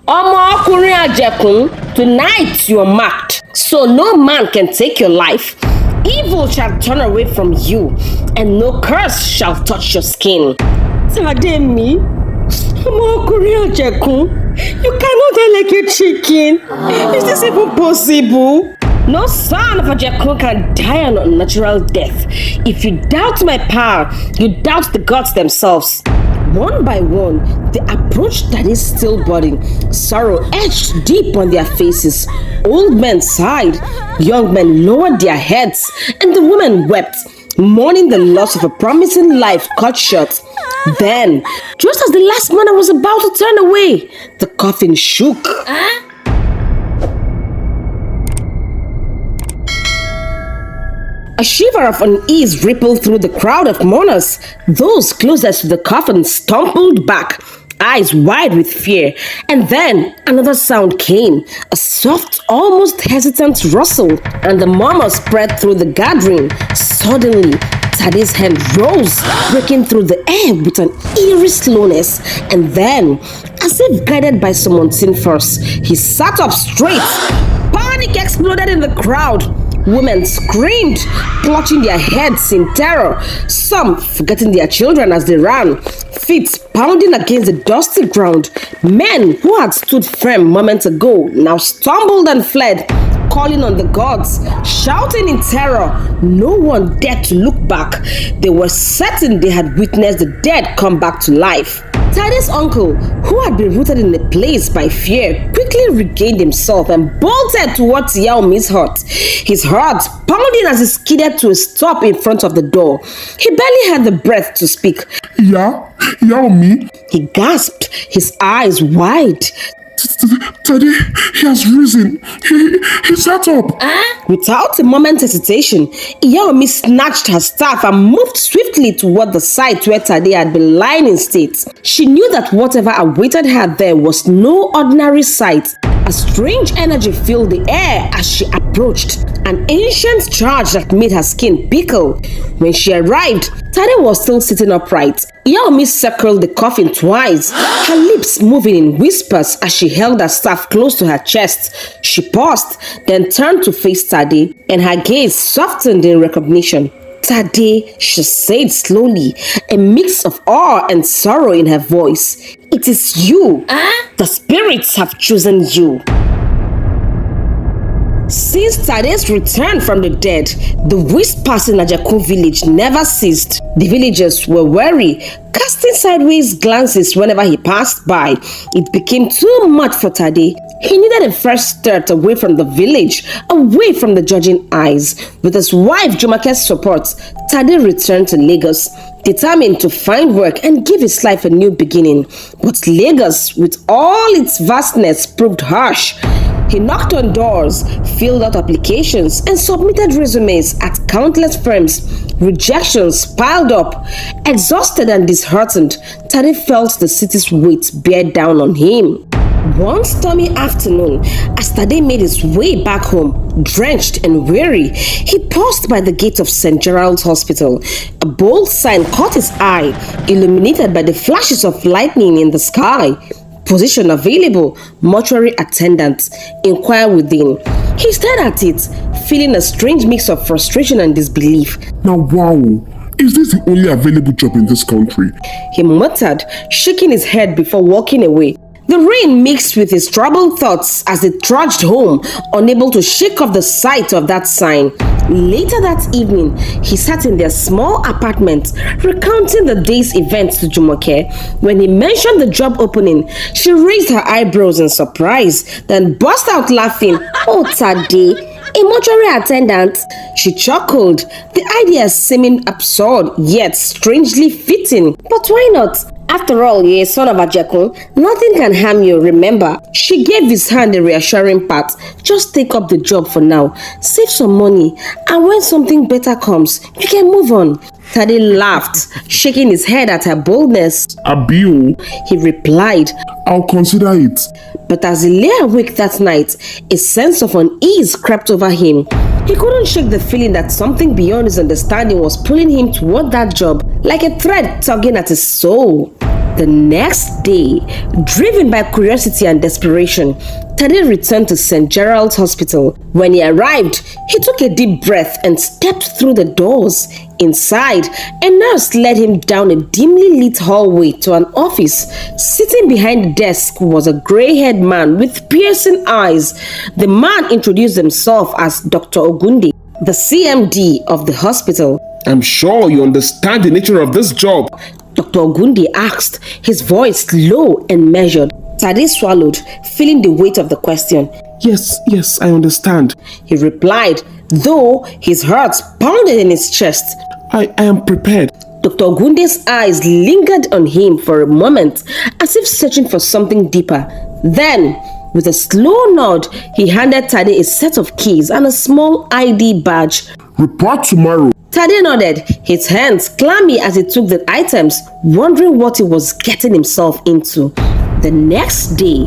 Ajekun, tonight you are marked, so no man can take your life. Evil shall turn away from you, and no curse shall touch your skin. Tade me, Ajekun, you cannot die like a chicken. Is this even possible? No son of Ajekun can die an unnatural death. If you doubt my power, you doubt the gods themselves. One by one, they approached Tade's still body, sorrow etched deep on their faces. Old men sighed, young men lowered their heads, and the women wept, mourning the loss of a promising life cut short. Then, just as the last man was about to turn away, the coffin shook. A shiver of unease rippled through the crowd of mourners. Those closest to the coffin stumbled back, eyes wide with fear. And then another sound came, a soft, almost hesitant rustle, and the murmur spread through the gathering. Suddenly, Tade's hand rose, breaking through the air with an eerie slowness. And then, as if guided by someone seen first, he sat up straight. Panic exploded in the crowd. Women screamed, clutching their heads in terror, some forgetting their children as they ran, feet pounding against the dusty ground. Men who had stood firm moments ago now stumbled and fled, calling on the gods, shouting in terror. No one dared to look back. They were certain they had witnessed the dead come back to life. Tade's uncle, who had been rooted in the place by fear, quickly regained himself and bolted towards Yaomi's hut, his heart pounding as he skidded to a stop in front of the door. He barely had the breath to speak. Yaomi? He gasped, his eyes wide. Tade, he has risen. He sat up. Without a moment's hesitation, Yaomi snatched her staff and moved swiftly toward the site where Tade had been lying in state. She knew that whatever awaited her there was no ordinary sight. A strange energy filled the air as she approached, an ancient charge that made her skin prickle. When she arrived, Tade was still sitting upright. Yaomi circled the coffin twice, her lips moving in whispers as she held her staff close to her chest. She paused, then turned to face Tade, and her gaze softened in recognition. Tade, she said slowly, a mix of awe and sorrow in her voice. It is you. The spirits have chosen you. Since Tade's return from the dead, the whispers in Ajekun village never ceased. The villagers were wary, casting sideways glances whenever he passed by. It became too much for Tade. He needed a fresh start away from the village, away from the judging eyes. With his wife Jumake's support, Tade returned to Lagos, determined to find work and give his life a new beginning. But Lagos, with all its vastness, proved harsh. He knocked on doors, filled out applications, and submitted resumes at countless firms. Rejections piled up. Exhausted and disheartened, Tade felt the city's weight bear down on him. One stormy afternoon, as Tade made his way back home, drenched and weary, he paused by the gate of St. Gerald's Hospital. A bold sign caught his eye, illuminated by the flashes of lightning in the sky. Position available, mortuary attendant. Inquire within. He stared at it, feeling a strange mix of frustration and disbelief. Now wow, is this the only available job in this country? He muttered, shaking his head before walking away. The rain mixed with his troubled thoughts as he trudged home, unable to shake off the sight of that sign. Later that evening, he sat in their small apartment, recounting the day's events to Jumoke. When he mentioned the job opening, she raised her eyebrows in surprise, then burst out laughing. "Oh, Tade, a mortuary attendant?" She chuckled, the idea seeming absurd yet strangely fitting. But why not? After all, you're a son of Ajekun. Nothing can harm you, remember? She gave his hand a reassuring pat. Just take up the job for now. Save some money. And when something better comes, you can move on. Tade laughed, shaking his head at her boldness. Abio, he replied. I'll consider it. But as he lay awake that night, a sense of unease crept over him. He couldn't shake the feeling that something beyond his understanding was pulling him toward that job, like a thread tugging at his soul. The next day, driven by curiosity and desperation, Tade returned to St. Gerald's Hospital. When he arrived, he took a deep breath and stepped through the doors. Inside, a nurse led him down a dimly lit hallway to an office. Sitting behind the desk was a gray-haired man with piercing eyes. The man introduced himself as Dr. Ogunde, the CMD of the hospital. I'm sure you understand the nature of this job. Dr. Ogunde asked, his voice low and measured. Tade swallowed, feeling the weight of the question. Yes, I understand. He replied, though his heart pounded in his chest. I am prepared. Dr. Ogunde's eyes lingered on him for a moment, as if searching for something deeper. Then, with a slow nod, he handed Tade a set of keys and a small ID badge. Report tomorrow. Tade nodded, his hands clammy as he took the items, wondering what he was getting himself into. The next day,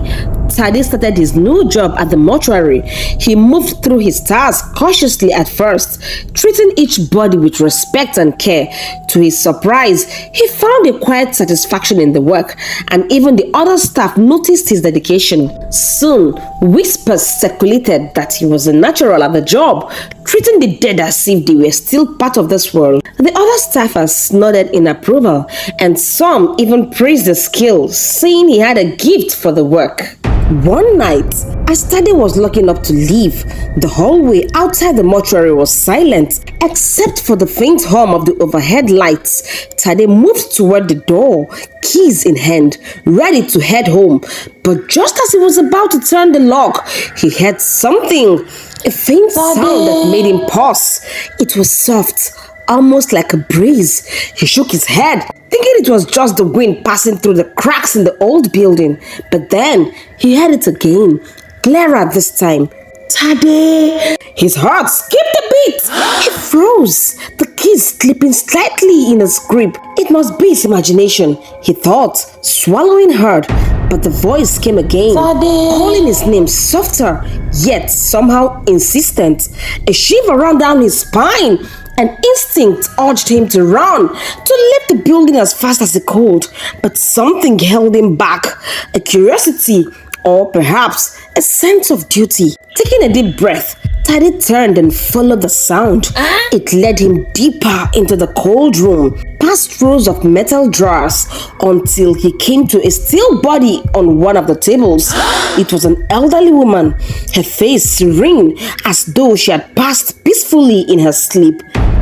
Tade started his new job at the mortuary. He moved through his tasks cautiously at first, treating each body with respect and care. To his surprise, he found a quiet satisfaction in the work, and even the other staff noticed his dedication. Soon, whispers circulated that he was a natural at the job, treating the dead as if they were still part of this world. The other staffers nodded in approval, and some even praised the skill, saying he had a gift for the work. One night, as Tade was locking up to leave, the hallway outside the mortuary was silent, except for the faint hum of the overhead lights. Tade moved toward the door, keys in hand, ready to head home. But just as he was about to turn the lock, he heard something, a faint sound that made him pause. It was soft, almost like a breeze. He shook his head, thinking it was just the wind passing through the cracks in the old building. But then he heard it again, clearer this time. Tade! His heart skipped a beat. He froze, the keys slipping slightly in his grip. It must be his imagination, he thought, swallowing hard. But the voice came again, Tade, calling his name softer, yet somehow insistent. A shiver ran down his spine. An instinct urged him to run, to leave the building as fast as he could. But something held him back, a curiosity, or perhaps a sense of duty. Taking a deep breath, Tade turned and followed the sound. It led him deeper into the cold room, past rows of metal drawers, until he came to a still body on one of the tables. It was an elderly woman, her face serene, as though she had passed peacefully in her sleep.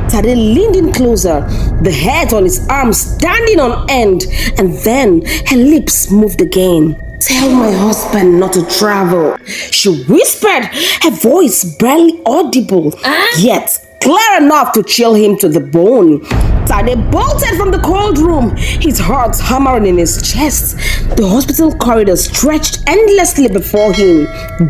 Tade leaned in closer, the head on his arm standing on end, and then her lips moved again. Tell my husband not to travel, she whispered, her voice barely audible, yet clear enough to chill him to the bone. Tade bolted from the cold room, his heart hammering in his chest. The hospital corridor stretched endlessly before him,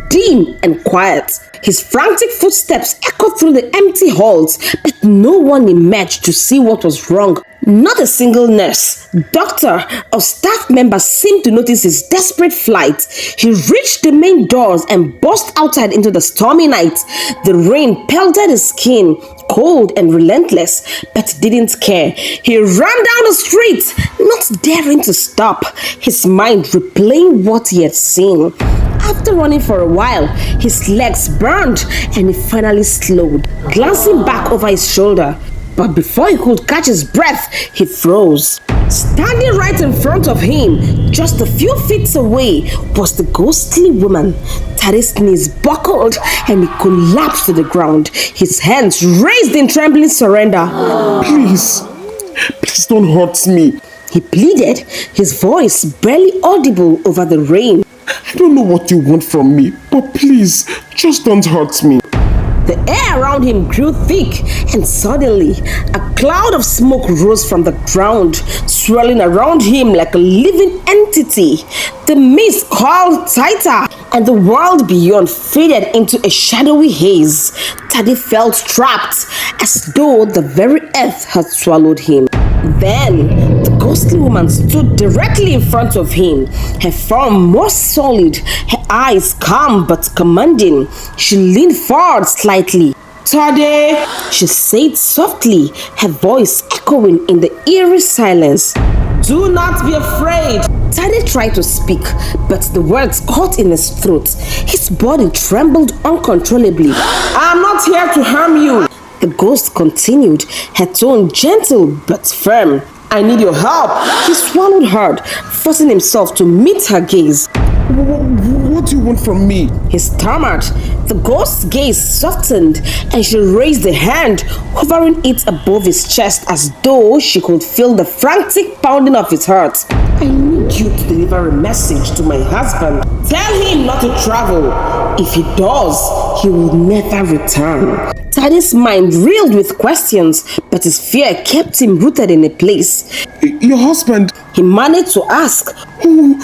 dim and quiet. His frantic footsteps echoed through the empty halls, but no one emerged to see what was wrong. Not a single nurse, doctor, or staff member seemed to notice his desperate flight. He reached the main doors and burst outside into the stormy night. The rain pelted his skin, cold and relentless, but he didn't care. He ran down the street, not daring to stop, his mind replaying what he had seen. After running for a while, his legs burned and he finally slowed, glancing back over his shoulder. But before he could catch his breath, he froze. Standing right in front of him, just a few feet away, was the ghostly woman. Tade's knees buckled and he collapsed to the ground, his hands raised in trembling surrender. Please don't hurt me, he pleaded, his voice barely audible over the rain. I don't know what you want from me, but please, just don't hurt me. The air around him grew thick, and suddenly, a cloud of smoke rose from the ground, swirling around him like a living entity. The mist curled tighter, and the world beyond faded into a shadowy haze. Tade felt trapped, as though the very earth had swallowed him. Then, the ghostly woman stood directly in front of him, her form more solid, her eyes calm but commanding. She leaned forward slightly. Tade, she said softly, her voice echoing in the eerie silence. Do not be afraid. Tade tried to speak, but the words caught in his throat. His body trembled uncontrollably. I am not here to harm you. The ghost continued, her tone gentle but firm. I need your help. He swallowed hard, forcing himself to meet her gaze. What do you want from me? He stammered. The ghost's gaze softened and she raised a hand, hovering it above his chest as though she could feel the frantic pounding of his heart. I need you to deliver a message to my husband. Tell him not to travel. If he does, he will never return. Tade's mind reeled with questions, but his fear kept him rooted in a place. Your husband? He managed to ask. Who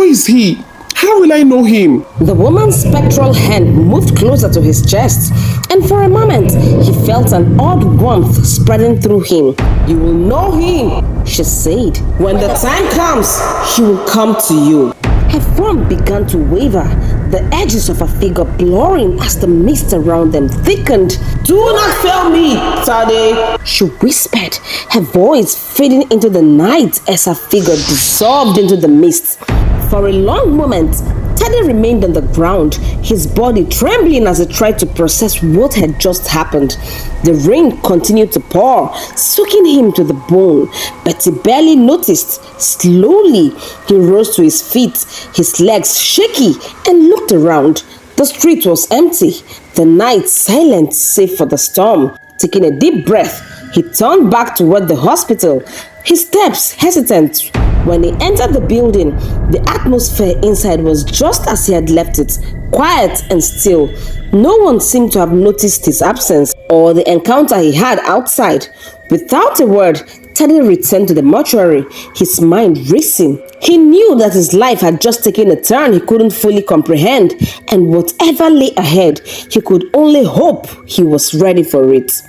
is he? How will I know him? The woman's spectral hand moved closer to his chest, and for a moment, he felt an odd warmth spreading through him. You will know him, she said. When the time comes, he will come to you. Her form began to waver, the edges of her figure blurring as the mist around them thickened. Do not fail me, Tade, she whispered, her voice fading into the night as her figure dissolved into the mist. For a long moment, Tade remained on the ground, his body trembling as he tried to process what had just happened. The rain continued to pour, soaking him to the bone, but he barely noticed. Slowly, he rose to his feet, his legs shaky, and looked around. The street was empty, the night silent save for the storm. Taking a deep breath, he turned back toward the hospital, his steps hesitant. When he entered the building, the atmosphere inside was just as he had left it, quiet and still. No one seemed to have noticed his absence or the encounter he had outside. Without a word, Tade returned to the mortuary, his mind racing. He knew that his life had just taken a turn he couldn't fully comprehend, and whatever lay ahead, he could only hope he was ready for it.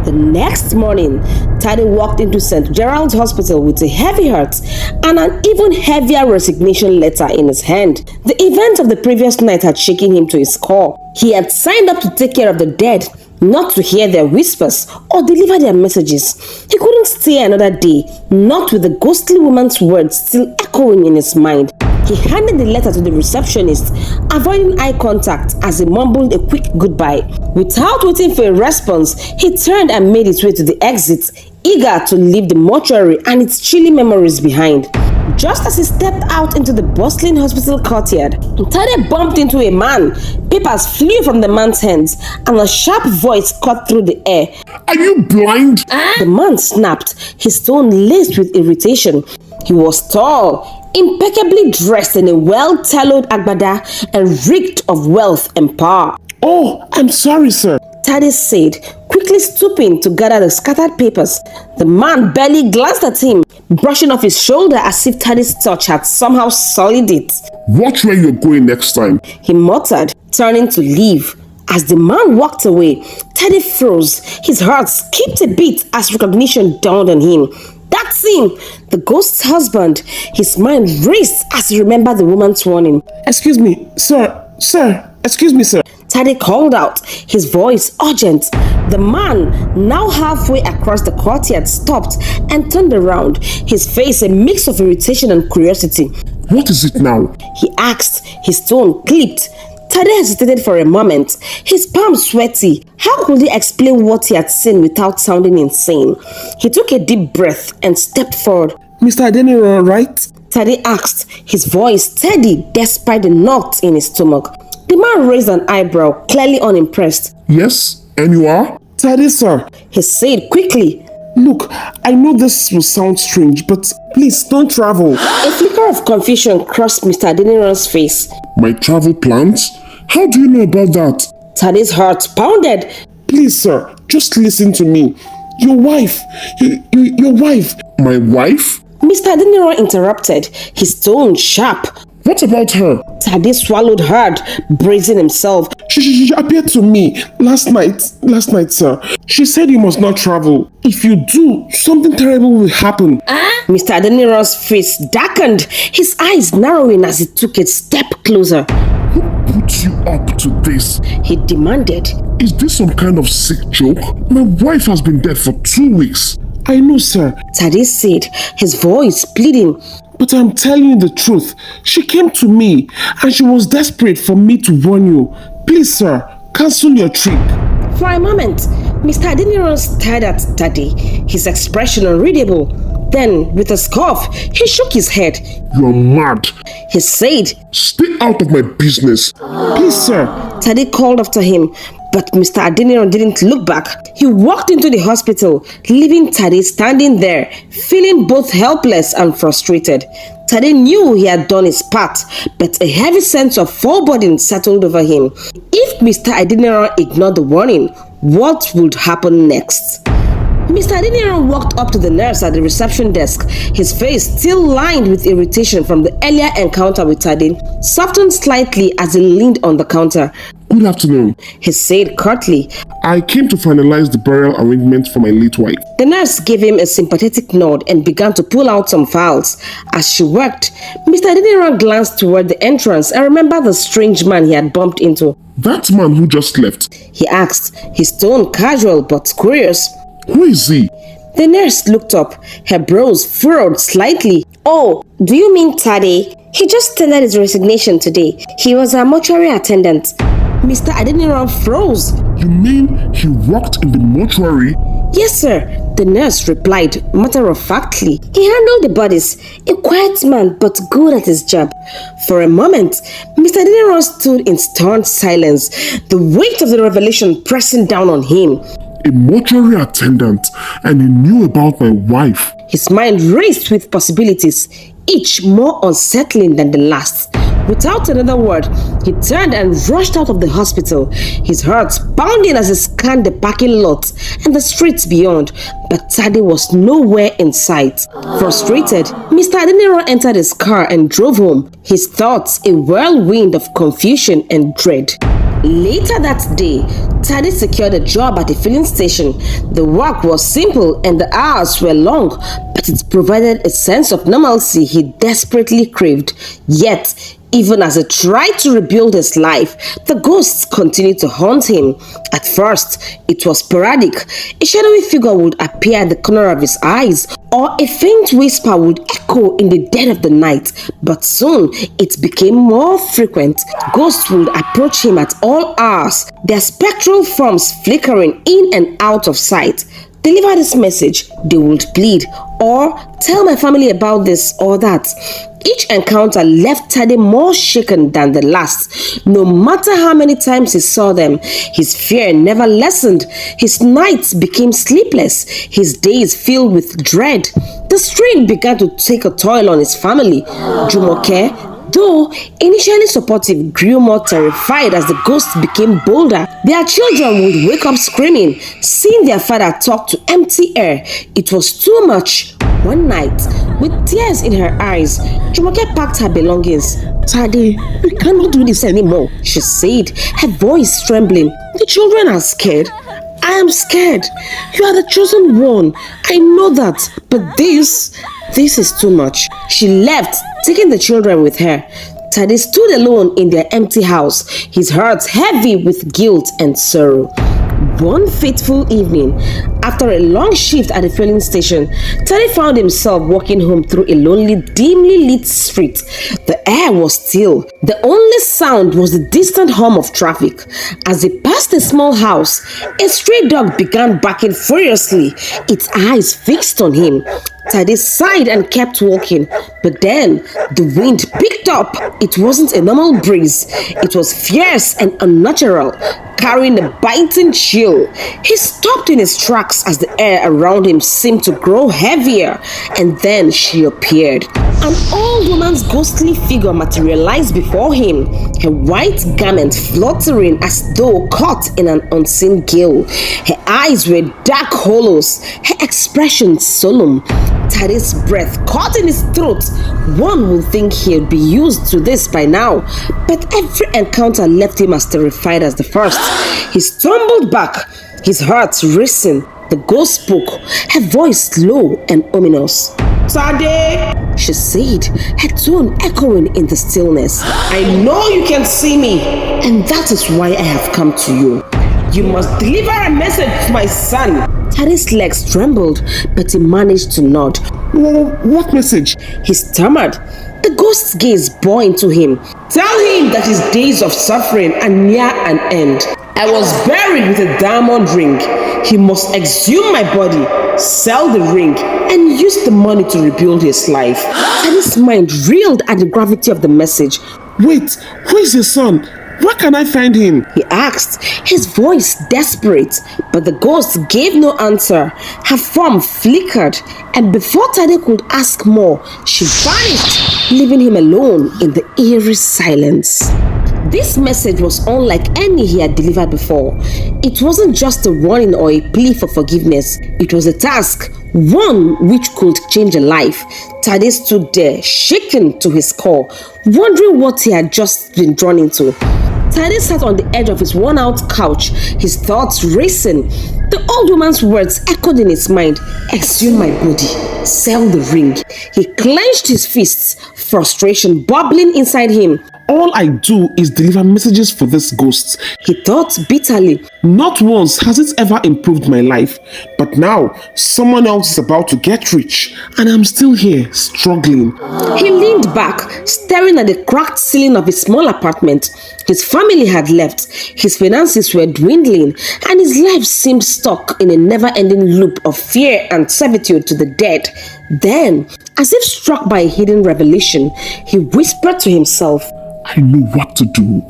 The next morning, Tade walked into St. Gerald's Hospital with a heavy heart and an even heavier resignation letter in his hand. The events of the previous night had shaken him to his core. He had signed up to take care of the dead, not to hear their whispers or deliver their messages. He couldn't stay another day, not with the ghostly woman's words still echoing in his mind. He handed the letter to the receptionist, avoiding eye contact as he mumbled a quick goodbye. Without waiting for a response, he turned and made his way to the exit, eager to leave the mortuary and its chilly memories behind. Just as he stepped out into the bustling hospital courtyard, Tade bumped into a man. Papers flew from the man's hands, and a sharp voice cut through the air. Are you blind? The man snapped, his tone laced with irritation. He was tall, impeccably dressed in a well-tailored agbada and reeked of wealth and power. Oh, I'm sorry, sir, Tade said, quickly stooping to gather the scattered papers. The man barely glanced at him, brushing off his shoulder as if Tade's touch had somehow sullied it. Watch where you're going next time, he muttered, turning to leave. As the man walked away, Tade froze. His heart skipped a beat as recognition dawned on him. That's him, the ghost's husband. His mind raced as he remembered the woman's warning. Excuse me, sir, excuse me, sir. Tade called out, his voice urgent. The man, now halfway across the courtyard, stopped and turned around, his face a mix of irritation and curiosity. What is it now? He asked, his tone clipped. Tade hesitated for a moment, his palms sweaty. How could he explain what he had seen without sounding insane? He took a deep breath and stepped forward. Mr. Adeniro, right? Tade asked, his voice steady despite the knot in his stomach. The man raised an eyebrow, clearly unimpressed. Yes, and you are? Tade, sir, he said quickly. Look, I know this will sound strange, but please don't travel. A flicker of confusion crossed Mr. Adeniran's face. My travel plans? How do you know about that? Tade's heart pounded. Please, sir, just listen to me. Your wife, your wife. My wife? Mr. Adeniran interrupted, his tone sharp. What about her? Tade swallowed hard, bracing himself. She appeared to me last night, sir. She said you must not travel. If you do, something terrible will happen. Mr. Adeniran's face darkened, his eyes narrowing as he took a step closer. Who put you up to this? He demanded. Is this some kind of sick joke? My wife has been dead for 2 weeks. I know, sir. Tade said, his voice pleading. But I'm telling you the truth. She came to me and she was desperate for me to warn you. Please, sir, cancel your trip. For a moment, Mr. Adeniran stared at Tade, his expression unreadable. Then, with a scoff, he shook his head. You're mad. He said, Stay out of my business. Please, sir. Tade called after him, but Mr. Adeniran didn't look back. He walked into the hospital, leaving Tade standing there, feeling both helpless and frustrated. Tade knew he had done his part, but a heavy sense of foreboding settled over him. If Mr. Adeniran ignored the warning, what would happen next? Mr. Adeniran walked up to the nurse at the reception desk, his face still lined with irritation from the earlier encounter with Tade, softened slightly as he leaned on the counter. Good afternoon, he said curtly. I came to finalize the burial arrangements for my late wife. The nurse gave him a sympathetic nod and began to pull out some files. As she worked, Mr. Adeniran glanced toward the entrance and remembered the strange man he had bumped into. That man who just left? He asked, his tone casual but curious. Who is he? The nurse looked up, her brows furrowed slightly. Oh, do you mean Tade? He just tendered his resignation today. He was a mortuary attendant. Mr. Adeniran froze. You mean he worked in the mortuary? Yes, sir, the nurse replied matter-of-factly. He handled the bodies, a quiet man but good at his job. For a moment, Mr. Adeniran stood in stunned silence, the weight of the revelation pressing down on him. A mortuary attendant, and he knew about my wife. His mind raced with possibilities, each more unsettling than the last. Without another word, he turned and rushed out of the hospital, his heart pounding as he scanned the parking lot and the streets beyond. But Tade was nowhere in sight. Frustrated, Mr. Adeniran entered his car and drove home, his thoughts a whirlwind of confusion and dread. Later that day, Tade secured a job at a filling station. The work was simple and the hours were long, but it provided a sense of normalcy he desperately craved. Yet, even as he tried to rebuild his life, the ghosts continued to haunt him. At first, it was sporadic. A shadowy figure would appear at the corner of his eyes, or a faint whisper would echo in the dead of the night. But soon, it became more frequent. Ghosts would approach him at all hours, their spectral forms flickering in and out of sight. Deliver this message, they would plead, or tell my family about this or that. Each encounter left Tade more shaken than the last. No matter how many times he saw them, his fear never lessened. His nights became sleepless, his days filled with dread. The strain began to take a toll on his family. Jumoke, though initially supportive, grew more terrified as the ghosts became bolder. Their children would wake up screaming, seeing their father talk to empty air. It was too much. One night, with tears in her eyes, Jumoke packed her belongings. Tade, we cannot do this anymore, she said, her voice trembling. The children are scared. I am scared. You are the chosen one. I know that. But this is too much. She left, taking the children with her. Tade stood alone in their empty house, his heart heavy with guilt and sorrow. One fateful evening, after a long shift at the filling station, Tade found himself walking home through a lonely, dimly lit street. The air was still. The only sound was the distant hum of traffic. As he passed a small house, a stray dog began barking furiously, its eyes fixed on him. Tade sighed and kept walking, but then the wind picked up. It wasn't a normal breeze. It was fierce and unnatural, carrying a biting chill. He stopped in his tracks as the air around him seemed to grow heavier, and then she appeared. An old woman's ghostly figure materialized before him, her white garment fluttering as though caught in an unseen gale. Her eyes were dark hollows, her expression solemn. Tade's breath caught in his throat. One would think he'd be used to this by now, but every encounter left him as terrified as the first. He stumbled back, his heart racing. The ghost spoke, her voice low and ominous. Tade, she said, her tone echoing in the stillness. I know you can see me, and that is why I have come to you. You must deliver a message to my son. Tade's legs trembled, but he managed to nod. What message? He stammered. The ghost's gaze bore into him. Tell him that his days of suffering are near an end. I was buried with a diamond ring. He must exhume my body, sell the ring, and use the money to rebuild his life. Tade's mind reeled at the gravity of the message. Wait, who is your son? Where can I find him? He asked, his voice desperate, but the ghost gave no answer. Her form flickered, and before Tade could ask more, she vanished, leaving him alone in the eerie silence. This message was unlike any he had delivered before. It wasn't just a warning or a plea for forgiveness. It was a task, one which could change a life. Tade stood there, shaken to his core, wondering what he had just been drawn into. Tade sat on the edge of his worn-out couch, his thoughts racing. The old woman's words echoed in his mind. Exhume my body, sell the ring. He clenched his fists, frustration bubbling inside him. All I do is deliver messages for these ghosts, he thought bitterly. Not once has it ever improved my life, but now someone else is about to get rich, and I'm still here, struggling. He leaned back, staring at the cracked ceiling of his small apartment. His family had left, his finances were dwindling, and his life seemed stuck in a never-ending loop of fear and servitude to the dead. Then, as if struck by a hidden revelation, he whispered to himself, I know what to do.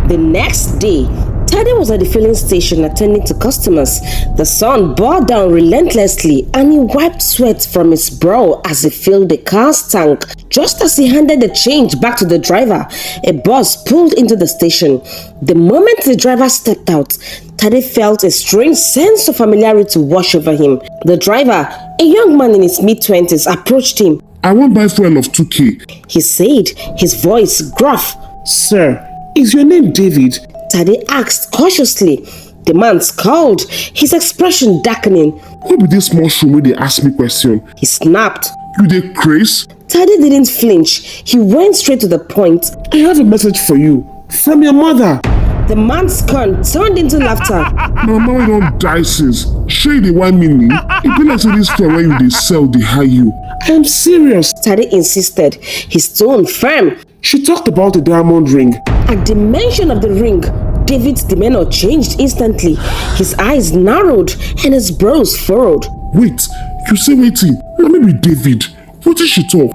The next day, Tade was at the filling station attending to customers. The sun bore down relentlessly and he wiped sweat from his brow as he filled the car's tank. Just as he handed the change back to the driver, a bus pulled into the station. The moment the driver stepped out, Tade felt a strange sense of familiarity wash over him. The driver, a young man in his mid-20s, approached him. I want buy fuel of 2K. He said, his voice gruff. Sir, is your name David? Tade asked cautiously. The man scowled, his expression darkening. Who be this mushroom when they ask me question? He snapped. You dey craze? Tade didn't flinch. He went straight to the point. I have a message for you. From your mother. The man's scorn turned into laughter. My mama don't die since. Shey they want me. It be like say this for where you dey sell they hire you. I am serious. Tade insisted, his tone firm. She talked about the diamond ring. At the mention of the ring, David's demeanor changed instantly. His eyes narrowed and his brows furrowed. Wait, you say waiting. Let me be David. What did she talk?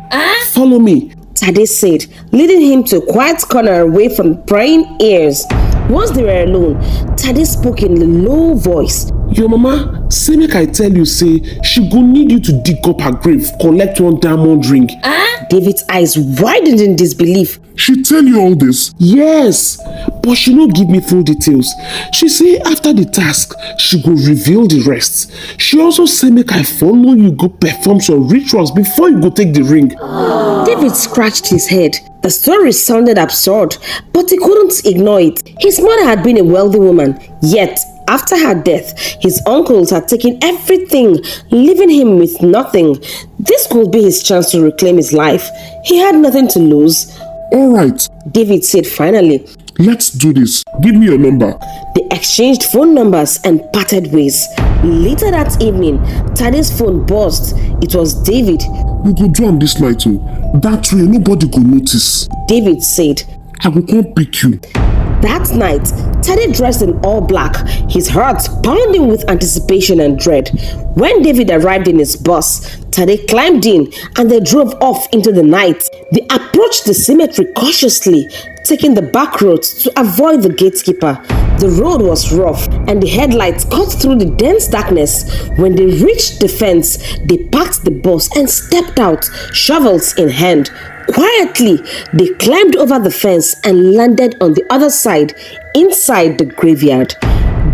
Follow me, Tade said, leading him to a quiet corner away from prying ears. Once they were alone, Tade spoke in a low voice. Your mama say make I tell you say she go need you to dig up her grave, collect one diamond ring. David's eyes widened in disbelief. She tell you all this? Yes, but she no give me full details. She say after the task, she go reveal the rest. She also say make I follow you go perform some rituals before you go take the ring. David scratched his head. The story sounded absurd, but he couldn't ignore it. His mother had been a wealthy woman, yet after her death, his uncles had taken everything, leaving him with nothing. This could be his chance to reclaim his life. He had nothing to lose. Alright, David said finally. Let's do this. Give me your number. They exchanged phone numbers and parted ways. Later that evening, Tade's phone buzzed. It was David. We go do am this night too. That way nobody go notice. David said. I will come pick you. That night, Tade dressed in all black, his heart pounding with anticipation and dread. When David arrived in his bus, Tade climbed in and they drove off into the night. They approached the cemetery cautiously, taking the back roads to avoid the gatekeeper. The road was rough and the headlights cut through the dense darkness. When they reached the fence, they parked the bus and stepped out, shovels in hand. Quietly, they climbed over the fence and landed on the other side, inside the graveyard.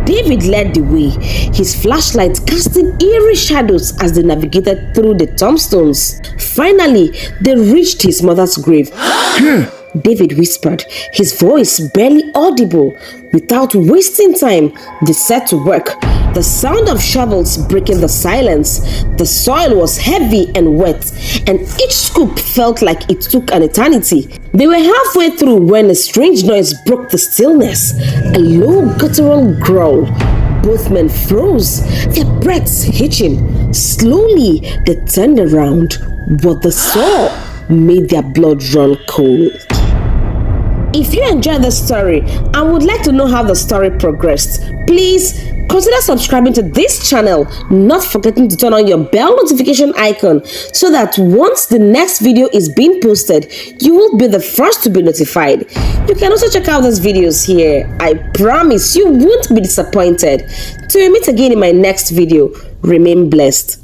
David led the way, his flashlight casting eerie shadows as they navigated through the tombstones. Finally, they reached his mother's grave. Here, David whispered, his voice barely audible. Without wasting time, they set to work. The sound of shovels breaking the silence. The soil was heavy and wet, and each scoop felt like it took an eternity. They were halfway through when a strange noise broke the stillness. A low guttural growl. Both men froze, their breaths hitching. Slowly, they turned around. What they saw made their blood run cold. If you enjoyed this story and would like to know how the story progressed, please consider subscribing to this channel, not forgetting to turn on your bell notification icon so that once the next video is being posted, you will be the first to be notified. You can also check out these videos here. I promise you won't be disappointed. Till we meet again in my next video, remain blessed.